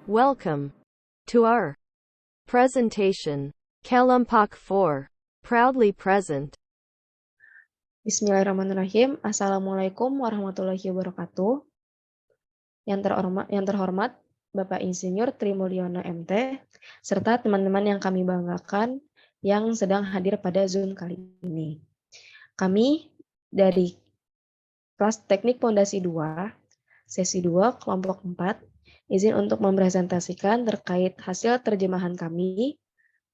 Welcome to our presentation. Kelompok 4 proudly present. Bismillahirrahmanirrahim. Assalamualaikum warahmatullahi wabarakatuh. Yang terhormat Bapak Insinyur Trimulyono MT, serta teman-teman yang kami banggakan yang sedang hadir pada Zoom kali ini. Kami dari kelas Teknik Pondasi 2, sesi 2, kelompok 4, izin untuk mempresentasikan terkait hasil terjemahan kami,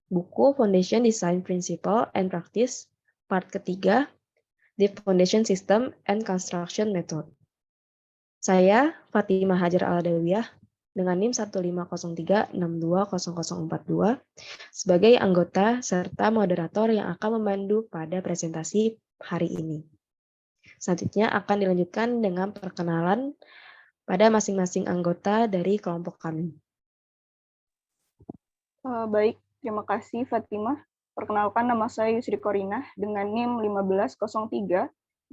buku Foundation Design Principle and Practice, part ketiga, The Foundation System and Construction Method. Saya Fatimah Hajar Al-Adawiyah dengan NIM 15036200042 sebagai anggota serta moderator yang akan memandu pada presentasi hari ini. Selanjutnya akan dilanjutkan dengan perkenalan pada masing-masing anggota dari kelompok kami. Baik, terima kasih Fatimah. Perkenalkan, nama saya Yusri Korinah dengan NIM 1503620012.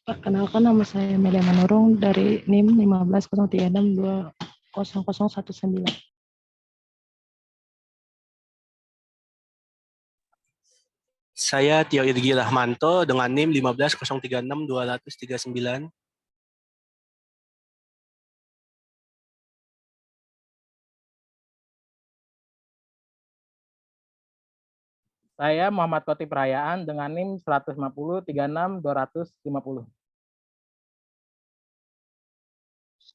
Perkenalkan, nama saya Melia Manurung dari NIM 1503620019. Saya Tio Irgi Rahmanto dengan NIM 150362039. Saya Muhammad Kotip Rayaan dengan NIM 150362050.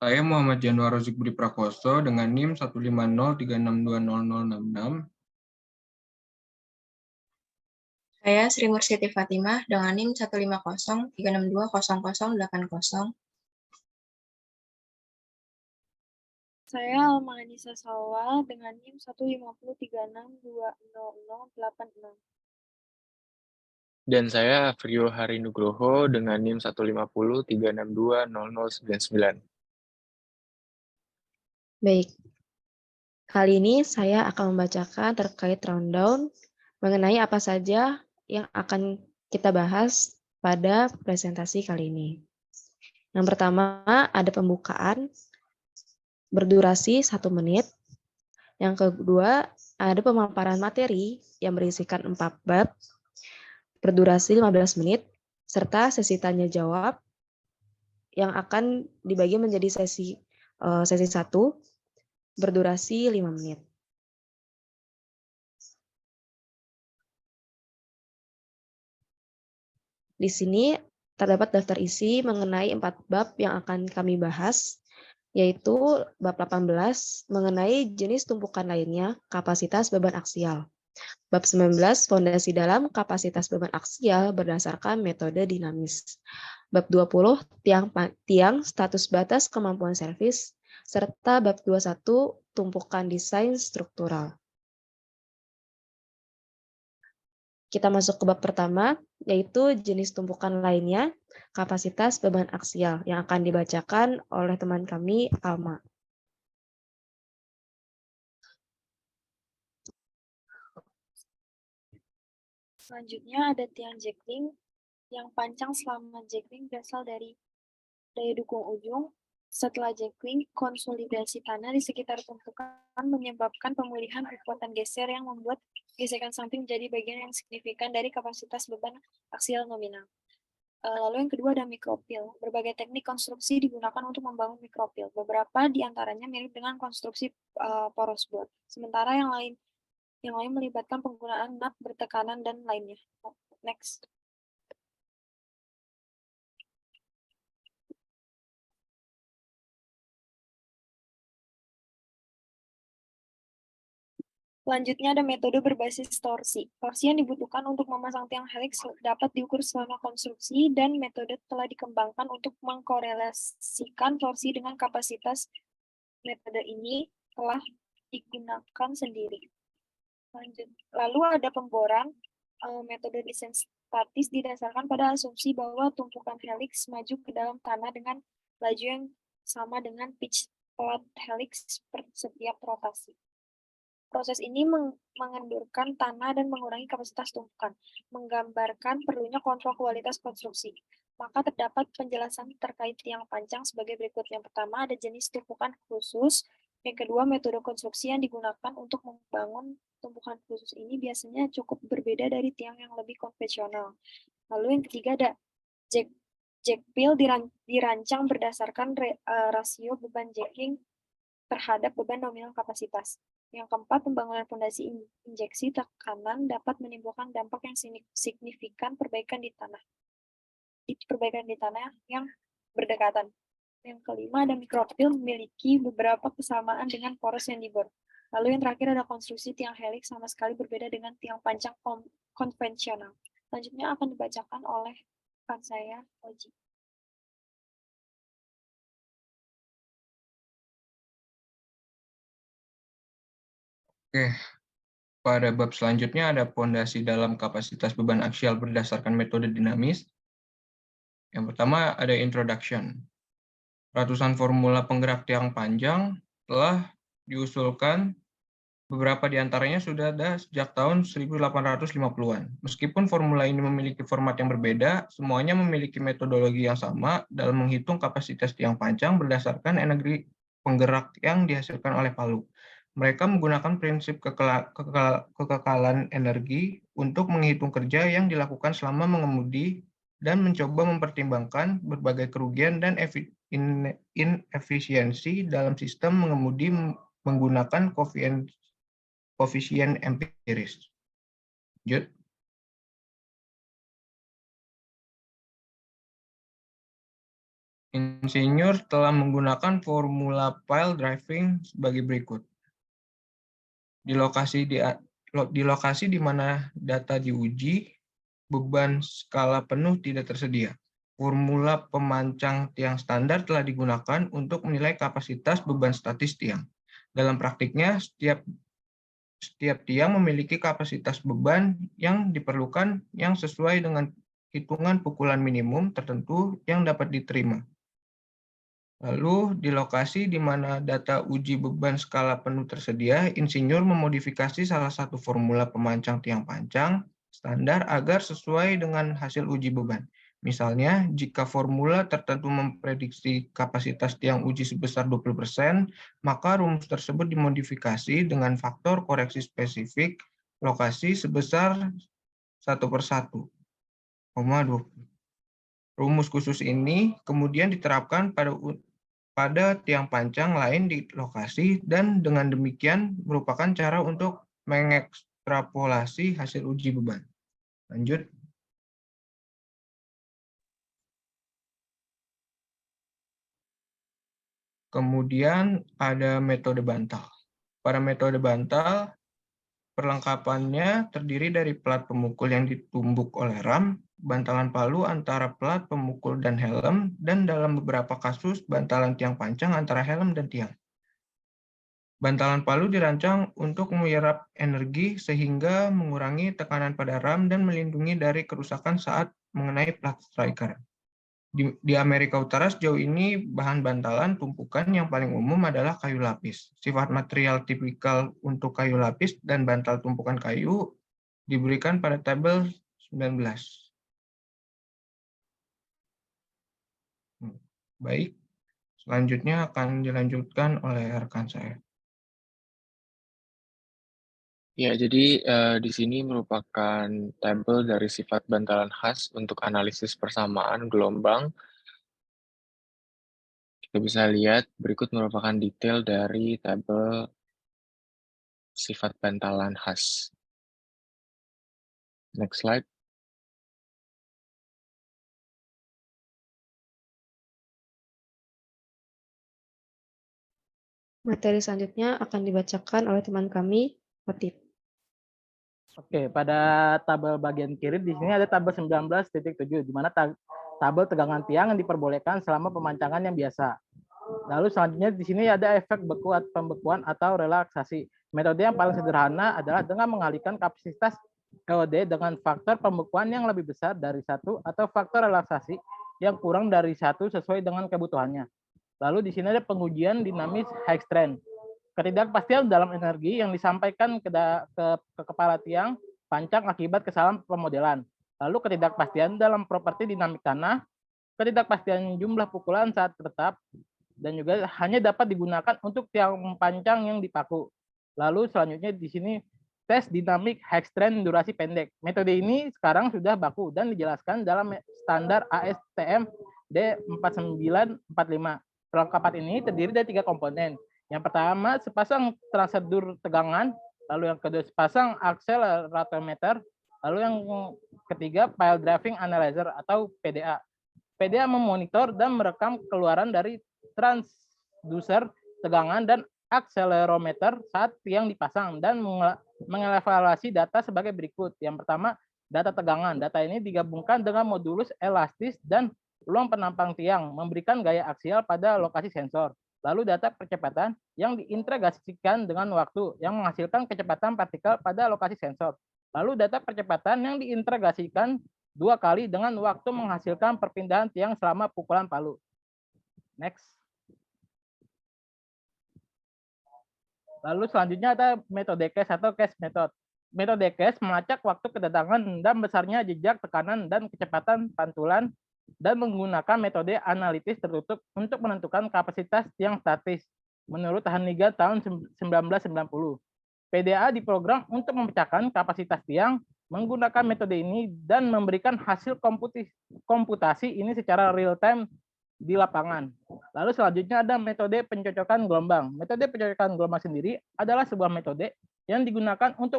Saya Muhammad Januar Rozik Budi Prakoso dengan NIM 15036200066. Saya Sri Mursiti Fatimah dengan NIM 15036620080. Saya Alma Anissa Salwa dengan NIM 15036200086. Dan saya Frio Hari Nugroho dengan NIM 15036200099. Baik, kali ini saya akan membacakan terkait rundown mengenai apa saja yang akan kita bahas pada presentasi kali ini. Yang pertama ada pembukaan berdurasi 1 menit. Yang kedua ada pemaparan materi yang berisikan 4 bab berdurasi 15 menit serta sesi tanya jawab yang akan dibagi menjadi sesi 1 berdurasi 5 menit. Di sini terdapat daftar isi mengenai 4 bab yang akan kami bahas, yaitu bab 18 mengenai jenis tumpukan lainnya, kapasitas beban aksial. Bab 19 fondasi dalam kapasitas beban aksial berdasarkan metode dinamis. Bab 20 tiang status batas kemampuan servis, serta bab 21 tumpukan desain struktural. Kita masuk ke bab pertama, yaitu jenis tumpukan lainnya, kapasitas beban aksial, yang akan dibacakan oleh teman kami, Alma. Selanjutnya ada tiang jackling yang panjang selama jackling berasal dari daya dukung ujung. Setelah jackling, konsolidasi tanah di sekitar tumpukan menyebabkan pemulihan kekuatan geser yang membuat gesekan samping menjadi bagian yang signifikan dari kapasitas beban aksial nominal. Lalu yang kedua ada mikropil. Berbagai teknik konstruksi digunakan untuk membangun mikropil. Beberapa di antaranya mirip dengan konstruksi poros board. Sementara yang lain melibatkan penggunaan nut bertekanan dan lainnya. Next. Selanjutnya ada metode berbasis torsi. Torsi yang dibutuhkan untuk memasang tiang helix dapat diukur selama konstruksi dan metode telah dikembangkan untuk mengkorelasikan torsi dengan kapasitas. Metode ini telah digunakan sendiri. Lalu ada pemboran. Metode desain statis didasarkan pada asumsi bahwa tumpukan helix maju ke dalam tanah dengan laju yang sama dengan pitch plat helix per setiap rotasi. Proses ini mengendurkan tanah dan mengurangi kapasitas tumpukan, menggambarkan perlunya kontrol kualitas konstruksi. Maka terdapat penjelasan terkait tiang panjang sebagai berikut. Yang pertama, ada jenis tumpukan khusus. Yang kedua, metode konstruksi yang digunakan untuk membangun tumpukan khusus ini biasanya cukup berbeda dari tiang yang lebih konvensional. Lalu yang ketiga ada jackpile dirancang berdasarkan rasio beban jacking terhadap beban nominal kapasitas. Yang keempat, pembangunan fondasi injeksi tekanan dapat menimbulkan dampak yang signifikan perbaikan di tanah yang berdekatan. Yang kelima, ada micropile memiliki beberapa kesamaan dengan poros yang dibor. Lalu yang terakhir ada konstruksi tiang helix sama sekali berbeda dengan tiang panjang konvensional. Selanjutnya akan dibacakan oleh rekan saya, Oji. Oke, pada bab selanjutnya ada pondasi dalam kapasitas beban aksial berdasarkan metode dinamis. Yang pertama ada introduction. Ratusan formula penggerak tiang panjang telah diusulkan, beberapa di antaranya sudah ada sejak tahun 1850-an. Meskipun formula ini memiliki format yang berbeda, semuanya memiliki metodologi yang sama dalam menghitung kapasitas tiang panjang berdasarkan energi penggerak yang dihasilkan oleh palu. Mereka menggunakan prinsip kekekalan energi untuk menghitung kerja yang dilakukan selama mengemudi dan mencoba mempertimbangkan berbagai kerugian dan inefisiensi dalam sistem mengemudi menggunakan koefisien empiris. Lanjut. Insinyur telah menggunakan formula pile driving sebagai berikut. Di lokasi di mana data diuji, beban skala penuh tidak tersedia. Formula pemancang tiang standar telah digunakan untuk menilai kapasitas beban statis tiang. Dalam praktiknya, setiap tiang memiliki kapasitas beban yang diperlukan yang sesuai dengan hitungan pukulan minimum tertentu yang dapat diterima. Lalu, di lokasi di mana data uji beban skala penuh tersedia, insinyur memodifikasi salah satu formula pemancang tiang panjang standar agar sesuai dengan hasil uji beban. Misalnya, jika formula tertentu memprediksi kapasitas tiang uji sebesar 20%, maka rumus tersebut dimodifikasi dengan faktor koreksi spesifik lokasi sebesar 1/1,20. Rumus khusus ini kemudian diterapkan pada tiang panjang lain di lokasi, dan dengan demikian merupakan cara untuk mengekstrapolasi hasil uji beban. Lanjut. Kemudian ada metode bantal. Pada metode bantal, perlengkapannya terdiri dari plat pemukul yang ditumbuk oleh ram, bantalan palu antara plat pemukul dan helm, dan dalam beberapa kasus bantalan tiang panjang antara helm dan tiang. Bantalan palu dirancang untuk menyerap energi sehingga mengurangi tekanan pada ram dan melindungi dari kerusakan saat mengenai plat striker. Di Amerika Utara sejauh ini bahan bantalan tumpukan yang paling umum adalah kayu lapis. Sifat material tipikal untuk kayu lapis dan bantal tumpukan kayu diberikan pada tabel 19. Baik, selanjutnya akan dilanjutkan oleh rekan saya. Ya, jadi di sini merupakan tabel dari sifat bantalan khas untuk analisis persamaan gelombang. Kita bisa lihat berikut merupakan detail dari tabel sifat bantalan khas. Next slide. Materi selanjutnya akan dibacakan oleh teman kami, Fatih. Oke, pada tabel bagian kiri di sini ada tabel 19.7, di mana tabel tegangan tiang yang diperbolehkan selama pemancangan yang biasa. Lalu selanjutnya di sini ada efek pembekuan atau relaksasi. Metode yang paling sederhana adalah dengan mengalihkan kapasitas EOD dengan faktor pembekuan yang lebih besar dari 1 atau faktor relaksasi yang kurang dari 1 sesuai dengan kebutuhannya. Lalu di sini ada pengujian dinamis high strength. Ketidakpastian dalam energi yang disampaikan ke kepala tiang pancang akibat kesalahan pemodelan. Lalu ketidakpastian dalam properti dinamik tanah, ketidakpastian jumlah pukulan saat tetap, dan juga hanya dapat digunakan untuk tiang pancang yang dipaku. Lalu selanjutnya di sini tes dinamik high strength durasi pendek. Metode ini sekarang sudah baku dan dijelaskan dalam standar ASTM D4945. Perlengkapan ini terdiri dari 3 komponen. Yang pertama, sepasang transedur tegangan, lalu yang kedua sepasang akseleratometer, lalu yang ketiga pile driving analyzer atau PDA. PDA memonitor dan merekam keluaran dari transducer tegangan dan akselerometer saat tiang dipasang dan mengevaluasi data sebagai berikut. Yang pertama, data tegangan. Data ini digabungkan dengan modulus elastis dan ruang penampang tiang, memberikan gaya aksial pada lokasi sensor. Lalu data percepatan yang diintegrasikan dengan waktu yang menghasilkan kecepatan partikel pada lokasi sensor. Lalu data percepatan yang diintegrasikan 2 kali dengan waktu menghasilkan perpindahan tiang selama pukulan palu. Next. Lalu selanjutnya ada metode case atau case method. Metode case melacak waktu kedatangan dan besarnya jejak tekanan dan kecepatan pantulan dan menggunakan metode analitis tertutup untuk menentukan kapasitas tiang statis menurut Hannigan tahun 1990. PDA diprogram untuk memecahkan kapasitas tiang menggunakan metode ini dan memberikan hasil komputasi ini secara real time di lapangan. Lalu selanjutnya ada metode pencocokan gelombang. Metode pencocokan gelombang sendiri adalah sebuah metode yang digunakan untuk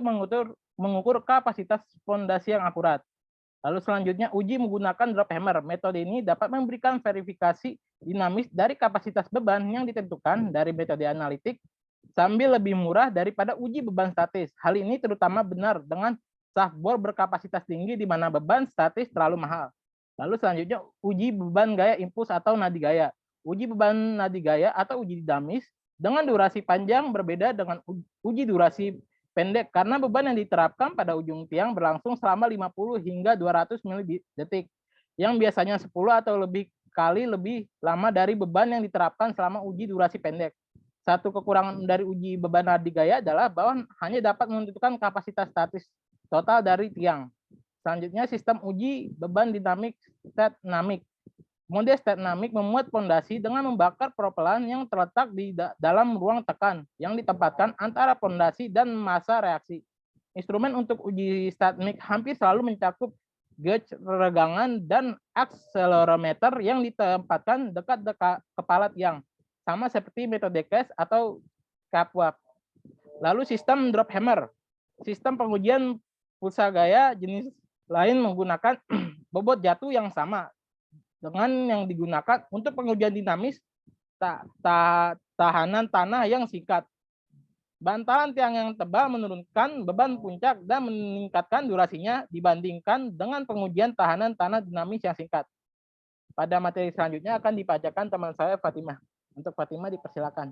mengukur kapasitas fondasi yang akurat. Lalu selanjutnya uji menggunakan drop hammer. Metode ini dapat memberikan verifikasi dinamis dari kapasitas beban yang ditentukan dari metode analitik sambil lebih murah daripada uji beban statis. Hal ini terutama benar dengan shaftbore berkapasitas tinggi di mana beban statis terlalu mahal. Lalu selanjutnya uji beban gaya impuls atau nadi gaya. Uji beban nadi gaya atau uji dinamis dengan durasi panjang berbeda dengan uji durasi pendek karena beban yang diterapkan pada ujung tiang berlangsung selama 50 hingga 200 milidetik yang biasanya 10 atau lebih kali lebih lama dari beban yang diterapkan selama uji durasi pendek. Satu kekurangan dari uji beban nadi gaya adalah bahwa hanya dapat menentukan kapasitas statis total dari tiang. Selanjutnya sistem uji beban dinamik statnamik. Model statnamik memuat fondasi dengan membakar propelan yang terletak di dalam ruang tekan yang ditempatkan antara fondasi dan massa reaksi. Instrumen untuk uji statnamik hampir selalu mencakup gauge regangan dan akselerometer yang ditempatkan dekat kepala tiang, sama seperti metode case atau Kapwap. Lalu sistem drop hammer. Sistem pengujian pulsa gaya jenis lain menggunakan bobot jatuh yang sama dengan yang digunakan untuk pengujian dinamis tahanan tanah yang singkat. Bantalan tiang yang tebal menurunkan beban puncak dan meningkatkan durasinya dibandingkan dengan pengujian tahanan tanah dinamis yang singkat. Pada materi selanjutnya akan dibacakan teman saya Fatimah. Untuk Fatimah dipersilakan.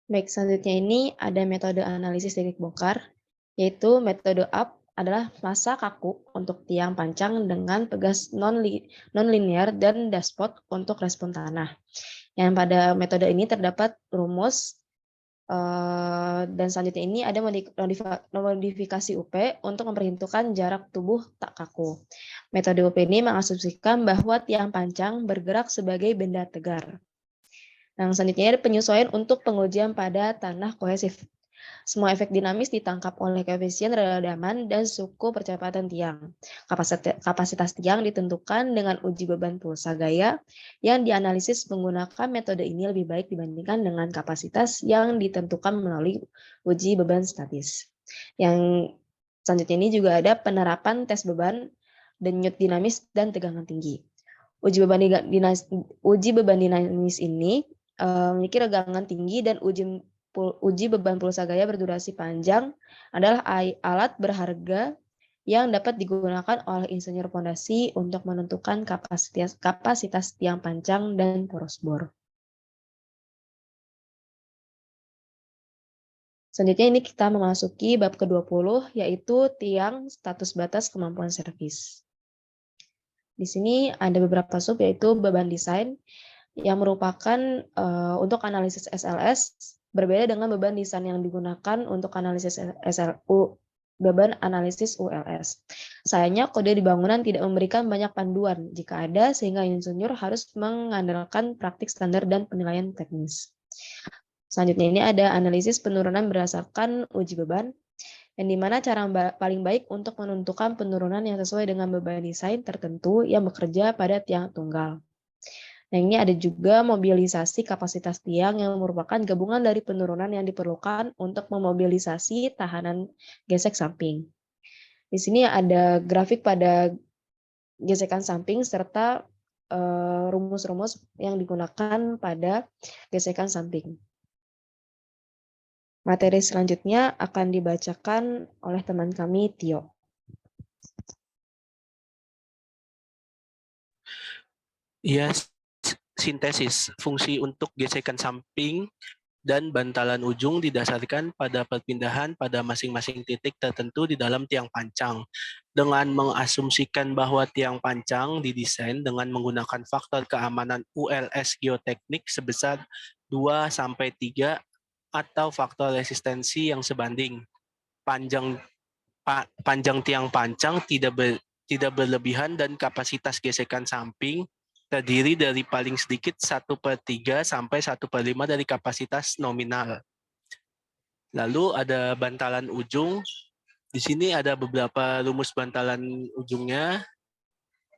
Baik, selanjutnya ini ada metode analisis titik bongkar, yaitu metode up adalah massa kaku untuk tiang pancang dengan pegas non-linear dan dashpot untuk respon tanah. Yang pada metode ini terdapat rumus dan selanjutnya ini ada modifikasi UP untuk memperhitungkan jarak tubuh tak kaku. Metode UP ini mengasumsikan bahwa tiang pancang bergerak sebagai benda tegar. Yang selanjutnya ada penyesuaian untuk pengujian pada tanah kohesif. Semua efek dinamis ditangkap oleh koefisien redaman dan suku percepatan tiang. Kapasitas tiang ditentukan dengan uji beban pulsa gaya yang dianalisis menggunakan metode ini lebih baik dibandingkan dengan kapasitas yang ditentukan melalui uji beban statis. Yang selanjutnya ini juga ada penerapan tes beban, denyut dinamis, dan tegangan tinggi. Uji beban dinamis ini memiliki regangan tinggi dan uji beban pulsa gaya berdurasi panjang adalah alat berharga yang dapat digunakan oleh insinyur fondasi untuk menentukan kapasitas tiang pancang dan poros bor. Selanjutnya ini kita memasuki bab ke-20 yaitu tiang status batas kemampuan servis. Di sini ada beberapa sub yaitu beban desain yang merupakan untuk analisis SLS berbeda dengan beban desain yang digunakan untuk analisis beban analisis ULS. Sayangnya kode di bangunan tidak memberikan banyak panduan jika ada, sehingga insinyur harus mengandalkan praktik standar dan penilaian teknis. Selanjutnya ini ada analisis penurunan berdasarkan uji beban, yang dimana cara paling baik untuk menentukan penurunan yang sesuai dengan beban desain tertentu yang bekerja pada tiang tunggal. Nah, ini ada juga mobilisasi kapasitas tiang yang merupakan gabungan dari penurunan yang diperlukan untuk memobilisasi tahanan gesek samping. Di sini ada grafik pada gesekan samping serta rumus-rumus yang digunakan pada gesekan samping. Materi selanjutnya akan dibacakan oleh teman kami, Tio. Ya, sintesis fungsi untuk gesekan samping dan bantalan ujung didasarkan pada perpindahan pada masing-masing titik tertentu di dalam tiang pancang. Dengan mengasumsikan bahwa tiang pancang didesain dengan menggunakan faktor keamanan ULS geoteknik sebesar 2-3 atau faktor resistensi yang sebanding. Panjang tiang pancang tidak berlebihan dan kapasitas gesekan samping terdiri dari paling sedikit 1/3 sampai 1/5 dari kapasitas nominal. Lalu ada bantalan ujung. Di sini ada beberapa rumus bantalan ujungnya.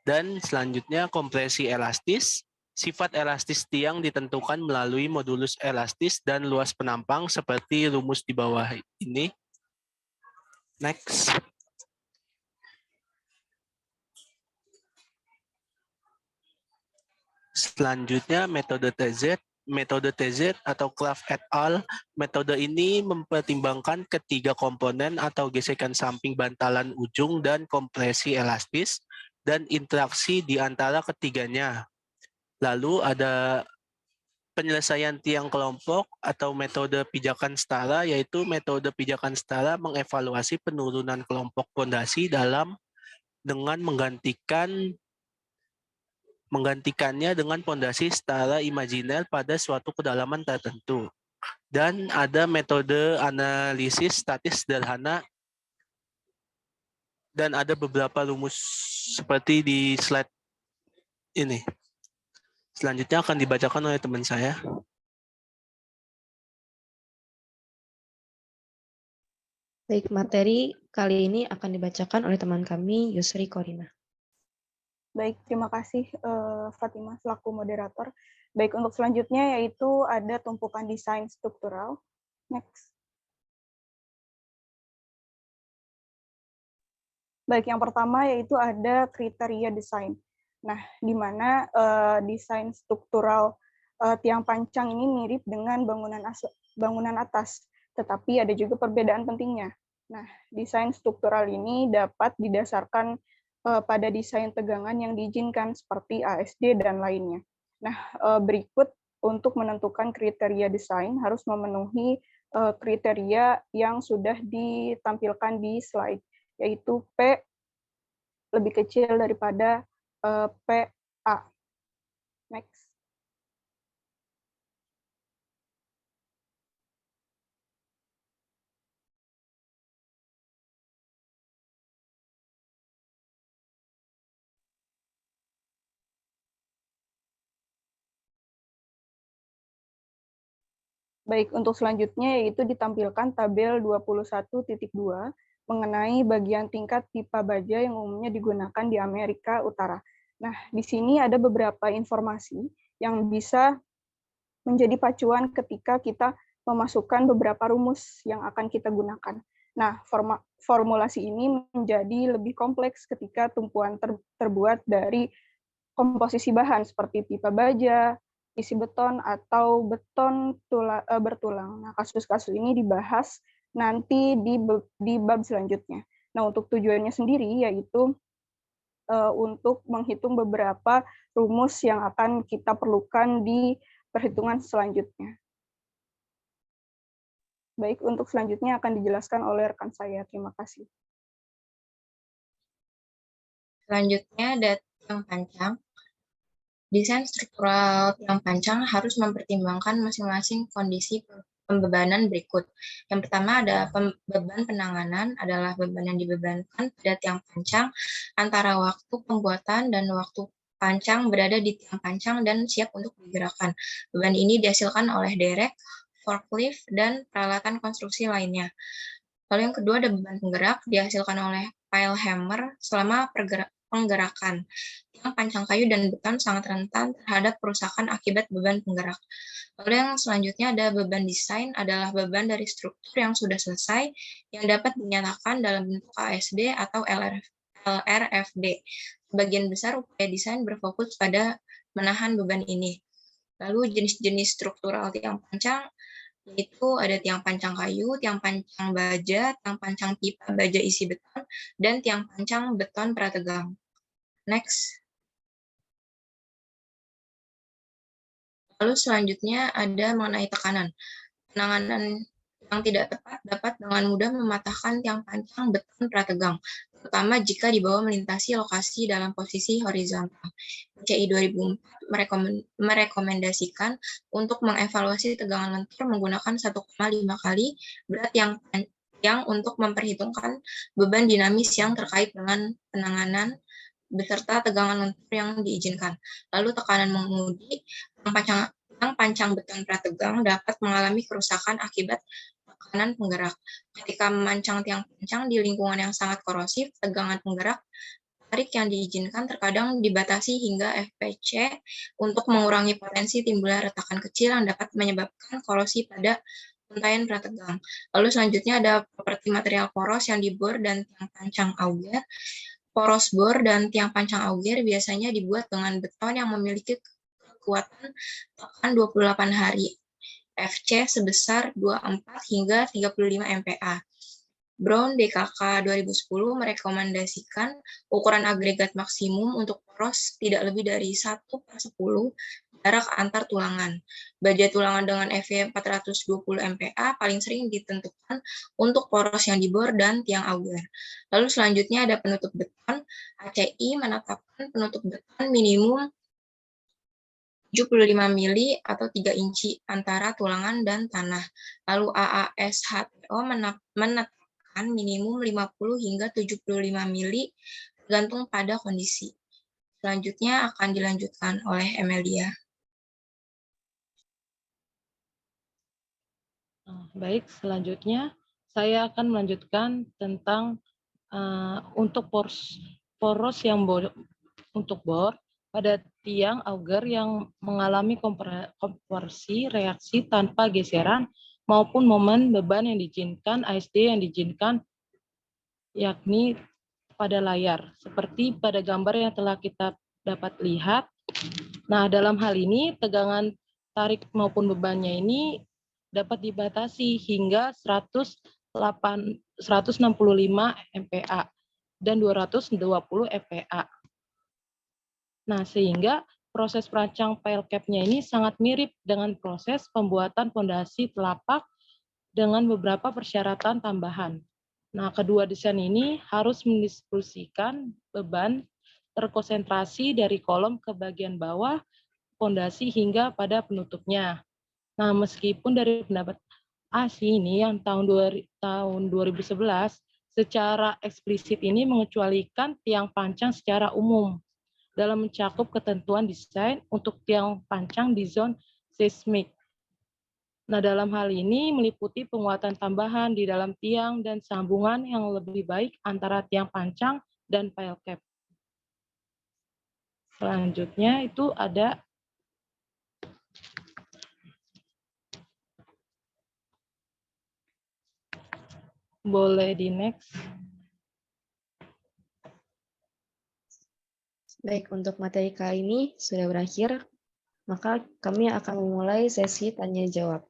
Dan selanjutnya kompresi elastis. Sifat elastis tiang ditentukan melalui modulus elastis dan luas penampang seperti rumus di bawah ini. Next. Selanjutnya metode TZ. Metode TZ atau Craft et al. Metode ini mempertimbangkan ketiga komponen atau gesekan samping bantalan ujung dan kompresi elastis dan interaksi di antara ketiganya. Lalu ada penyelesaian tiang kelompok atau metode pijakan setara, yaitu metode pijakan setara mengevaluasi penurunan kelompok pondasi dengan menggantikannya dengan pondasi setara imajiner pada suatu kedalaman tertentu. Dan ada metode analisis statis sederhana dan ada beberapa rumus seperti di slide ini. Selanjutnya akan dibacakan oleh teman saya. Baik, materi kali ini akan dibacakan oleh teman kami, Yusri Korina. Baik, terima kasih Fatimah selaku moderator. Baik, untuk selanjutnya yaitu ada tumpukan desain struktural. Next. Baik, yang pertama yaitu ada kriteria desain. Nah, di mana desain struktural tiang pancang ini mirip dengan bangunan atas, tetapi ada juga perbedaan pentingnya. Nah, desain struktural ini dapat didasarkan pada desain tegangan yang diizinkan seperti ASD dan lainnya. Nah, berikut untuk menentukan kriteria desain harus memenuhi kriteria yang sudah ditampilkan di slide, yaitu P lebih kecil daripada PA. Next. Baik, untuk selanjutnya yaitu ditampilkan tabel 21.2 mengenai bagian tingkat pipa baja yang umumnya digunakan di Amerika Utara. Nah, di sini ada beberapa informasi yang bisa menjadi pacuan ketika kita memasukkan beberapa rumus yang akan kita gunakan. Nah, formulasi ini menjadi lebih kompleks ketika tumpuan terbuat dari komposisi bahan seperti pipa baja, isi beton, atau beton bertulang. Nah, kasus-kasus ini dibahas nanti di bab selanjutnya. Nah, untuk tujuannya sendiri yaitu untuk menghitung beberapa rumus yang akan kita perlukan di perhitungan selanjutnya. Baik, untuk selanjutnya akan dijelaskan oleh rekan saya. Terima kasih. Selanjutnya ada tiang pancang. Desain struktural tiang pancang harus mempertimbangkan masing-masing kondisi pembebanan berikut. Yang pertama ada beban penanganan, adalah beban yang dibebankan pada tiang pancang antara waktu pembuatan dan waktu pancang berada di tiang pancang dan siap untuk digerakkan. Beban ini dihasilkan oleh derek, forklift, dan peralatan konstruksi lainnya. Lalu yang kedua ada beban penggerak dihasilkan oleh pile hammer selama penggerakan. Tiang pancang kayu dan beton sangat rentan terhadap kerusakan akibat beban penggerak. Lalu yang selanjutnya ada beban desain, adalah beban dari struktur yang sudah selesai yang dapat dinyatakan dalam bentuk ASD atau LRFD. Sebagian besar upaya desain berfokus pada menahan beban ini. Lalu jenis-jenis struktural tiang pancang yaitu ada tiang pancang kayu, tiang pancang baja, tiang pancang pipa baja isi beton, dan tiang pancang beton prategang. Next. Lalu selanjutnya ada mengenai tekanan. Penanganan yang tidak tepat dapat dengan mudah mematahkan tiang pancang beton prategang, terutama jika dibawa melintasi lokasi dalam posisi horizontal. PCI 2004 merekomendasikan untuk mengevaluasi tegangan lentur menggunakan 1,5 kali berat yang untuk memperhitungkan beban dinamis yang terkait dengan penanganan beserta tegangan lentur yang diizinkan. Lalu tekanan mengemudi, tiang pancang beton prategang dapat mengalami kerusakan akibat tekanan penggerak. Ketika memancang tiang pancang di lingkungan yang sangat korosif, tegangan penggerak tarik yang diizinkan terkadang dibatasi hingga FPC untuk mengurangi potensi timbulnya retakan kecil yang dapat menyebabkan korosi pada untaian prategang. Lalu selanjutnya ada properti material poros yang dibor dan tiang pancang auger. Poros bor dan tiang pancang auger biasanya dibuat dengan beton yang memiliki kekuatan tekan 28 hari FC sebesar 24 hingga 35 MPa. Brown DKK 2010 merekomendasikan ukuran agregat maksimum untuk poros tidak lebih dari 1/10 jarak antar tulangan. Baja tulangan dengan EV 420 MPa paling sering ditentukan untuk poros yang dibor dan tiang auger. Lalu selanjutnya ada penutup beton. ACI menetapkan penutup beton minimum 75 mili atau 3 inci antara tulangan dan tanah. Lalu AASHTO menetapkan minimum 50 hingga 75 mili tergantung pada kondisi. Selanjutnya akan dilanjutkan oleh Emelia. Baik, selanjutnya saya akan melanjutkan tentang untuk poros yang untuk bor pada tiang auger yang mengalami konversi reaksi tanpa geseran maupun momen beban yang diizinkan, ASD yang diizinkan, yakni pada layar, seperti pada gambar yang telah kita dapat lihat. Nah, dalam hal ini tegangan tarik maupun bebannya ini dapat dibatasi hingga 165 MPa dan 220 FPa. Nah, sehingga proses perancang pile cap-nya ini sangat mirip dengan proses pembuatan fondasi telapak dengan beberapa persyaratan tambahan. Nah, kedua desain ini harus mendistribusikan beban terkonsentrasi dari kolom ke bagian bawah fondasi hingga pada penutupnya. Nah, meskipun dari pendapat ASI ini yang tahun 2011 secara eksplisit ini mengecualikan tiang pancang secara umum dalam mencakup ketentuan desain untuk tiang pancang di zona seismik. Nah, dalam hal ini meliputi penguatan tambahan di dalam tiang dan sambungan yang lebih baik antara tiang pancang dan pile cap. Selanjutnya itu ada boleh di next. Baik, untuk materi kali ini sudah berakhir, maka kami akan memulai sesi tanya jawab.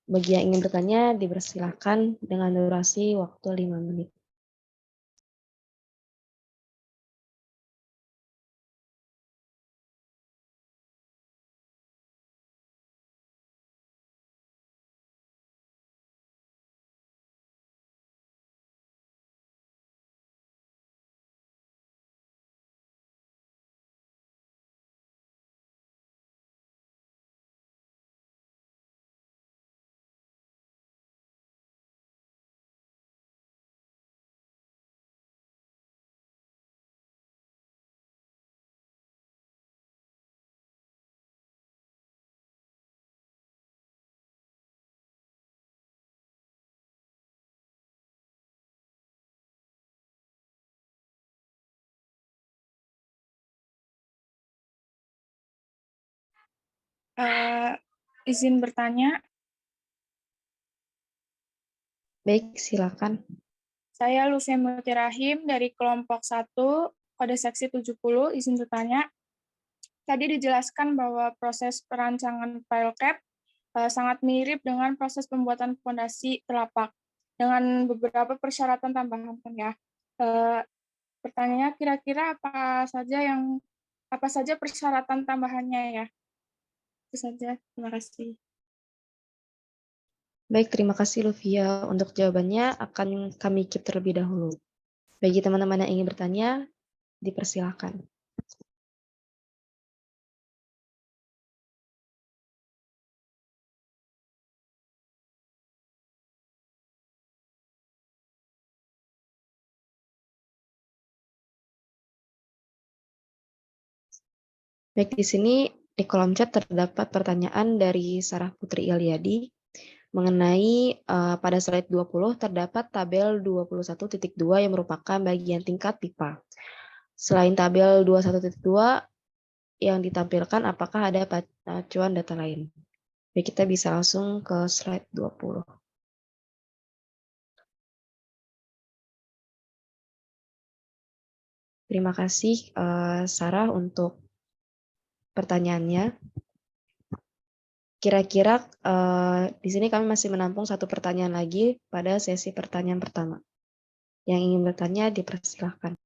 Bagi yang ingin bertanya, dipersilakan dengan durasi waktu 5 menit. Izin bertanya, Baik, silakan. saya Lufia Mutirahim dari kelompok 1 pada seksi 70, izin bertanya. Tadi dijelaskan bahwa proses perancangan file cap sangat mirip dengan proses pembuatan fondasi telapak dengan beberapa persyaratan tambahan kan ya. Pertanyaannya kira-kira apa saja persyaratan tambahannya ya? Itu saja. Terima kasih. Baik, terima kasih Luvia. Untuk jawabannya akan kami keep terlebih dahulu. Bagi teman-teman yang ingin bertanya, dipersilakan. Baik, di sini di kolom chat terdapat pertanyaan dari Sarah Putri Ilyadi mengenai pada slide 20 terdapat tabel 21.2 yang merupakan bagian tingkat pipa. Selain tabel 21.2 yang ditampilkan, apakah ada acuan data lain? Baik, kita bisa langsung ke slide 20. Terima kasih Sarah untuk pertanyaannya. Kira-kira di sini kami masih menampung satu pertanyaan lagi pada sesi pertanyaan pertama. Yang ingin bertanya dipersilahkan.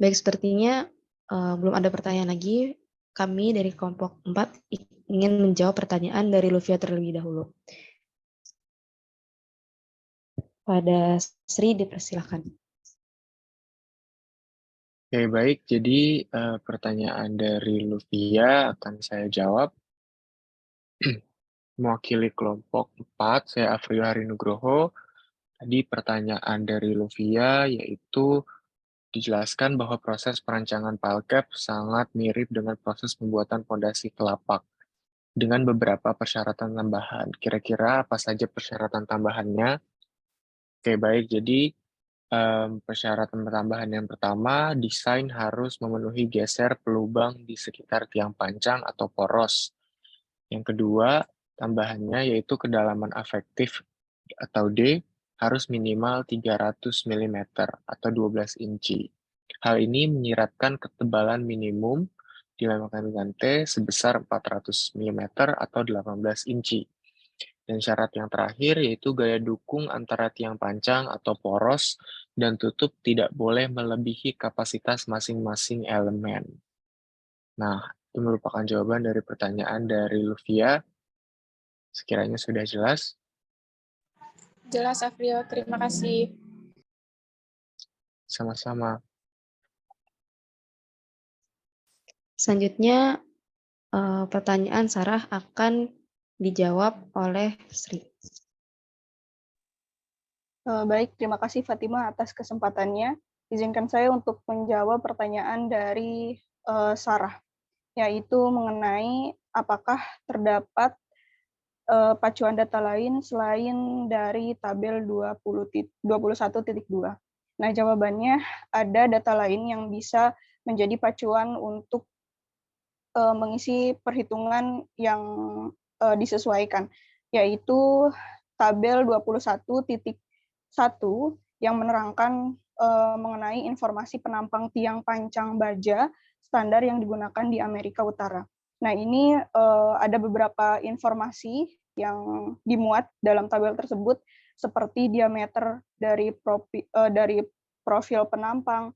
Baik, sepertinya belum ada pertanyaan lagi. Kami dari kelompok 4 ingin menjawab pertanyaan dari Luvia terlebih dahulu. Pada Sri, dipersilakan. Oke, baik. Jadi pertanyaan dari Luvia akan saya jawab. Mewakili kelompok 4, saya Afrio Harinugroho. Tadi pertanyaan dari Luvia yaitu dijelaskan bahwa proses perancangan PALCAP sangat mirip dengan proses pembuatan fondasi telapak dengan beberapa persyaratan tambahan. Kira-kira apa saja persyaratan tambahannya? Oke, baik. Jadi persyaratan tambahan yang pertama, desain harus memenuhi geser pelubang di sekitar tiang pancang atau poros. Yang kedua, tambahannya yaitu kedalaman efektif atau D harus minimal 300 mm atau 12 inci. Hal ini menyiratkan ketebalan minimum dilamakan dengan T sebesar 400 mm atau 18 inci. Dan syarat yang terakhir yaitu gaya dukung antara tiang pancang atau poros dan tutup tidak boleh melebihi kapasitas masing-masing elemen. Nah, itu merupakan jawaban dari pertanyaan dari Luvia. Sekiranya sudah jelas. Jelas, Afrio. Terima kasih. Sama-sama. Selanjutnya, pertanyaan Sarah akan dijawab oleh Sri. Baik, terima kasih Fatima atas kesempatannya. Izinkan saya untuk menjawab pertanyaan dari Sarah, yaitu mengenai apakah terdapat pacuan data lain selain dari tabel 21.2. Nah, jawabannya ada data lain yang bisa menjadi pacuan untuk mengisi perhitungan yang disesuaikan, yaitu tabel 21.1 yang menerangkan mengenai informasi penampang tiang pancang baja standar yang digunakan di Amerika Utara. Nah, ini ada beberapa informasi yang dimuat dalam tabel tersebut, seperti diameter dari profil penampang,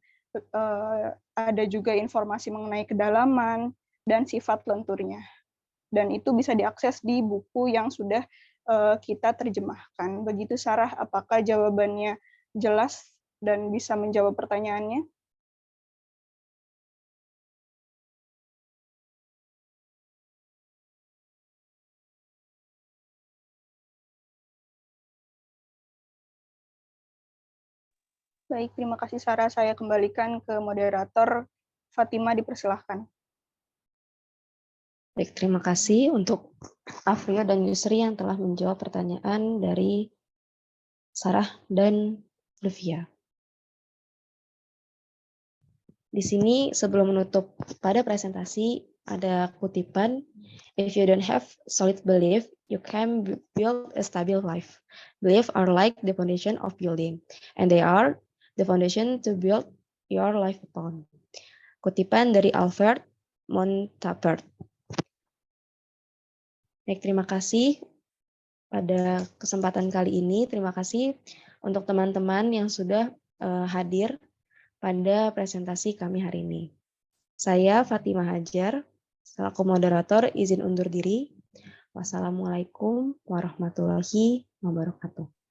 ada juga informasi mengenai kedalaman, dan sifat lenturnya. Dan itu bisa diakses di buku yang sudah kita terjemahkan. Begitu Sarah, apakah jawabannya jelas dan bisa menjawab pertanyaannya? Baik, terima kasih Sarah. Saya kembalikan ke moderator. Fatima, dipersilahkan. Baik, terima kasih untuk Afrio dan Yusri yang telah menjawab pertanyaan dari Sarah dan Luvia. Di sini sebelum menutup pada presentasi ada kutipan, if you don't have solid belief, you can build a stable life. Belief are like the foundation of building, and they are the foundation to build your life upon. Kutipan dari Albert Montaubert. Baik, terima kasih pada kesempatan kali ini. Terima kasih untuk teman-teman yang sudah hadir pada presentasi kami hari ini. Saya Fatimah Hajar, selaku moderator izin undur diri. Wassalamualaikum warahmatullahi wabarakatuh.